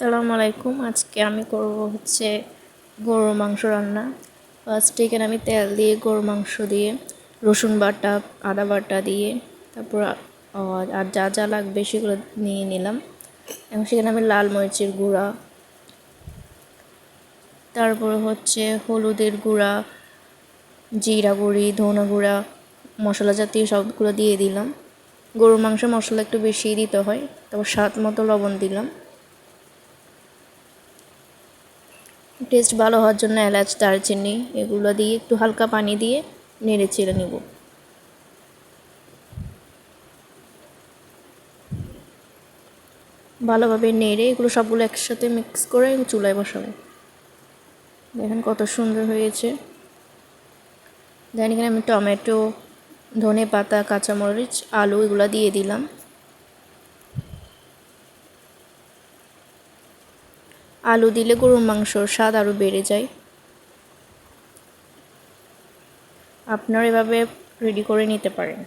আসসালামু আলাইকুম। আজকে আমি করব গরুর মাংস রান্না। ফার্স্টে এখানে আমি তেল দিয়ে গরুর মাংস দিয়ে রসুন বাটা, আদা বাটা দিয়ে তারপর আর যা যা লাগবে সেগুলো নিয়ে নিলাম। এবং সেখানে আমি লাল মরিচের গুঁড়া, তারপর হলুদের গুঁড়া, জিরা গুঁড়ি, ধনে গুঁড়া, মশলা জাতীয় সবগুলো দিয়ে দিলাম। গরুর মাংস মশলা একটু বেশিই দিতে হয়। তারপর স্বাদ মতো লবণ দিলাম। টেস্ট ভালো হওয়ার জন্য এলাচ, দারচিনি এগুলো দিয়ে একটু হালকা পানি দিয়ে নেড়ে চেড়ে নেব। ভালোভাবে নেড়ে এগুলো সবগুলো একসাথে মিক্স করে চুলায় বসাবো। দেখেন কত সুন্দর হয়েছে। দেখেন এখানে আমি টমেটো, ধনে পাতা, কাঁচামরিচ, আলু এগুলো দিয়ে দিলাম। আলু দিলে গরুর মাংসর স্বাদ আরও বেড়ে যায়। আপনারা এভাবে রেডি করে নিতে পারেন।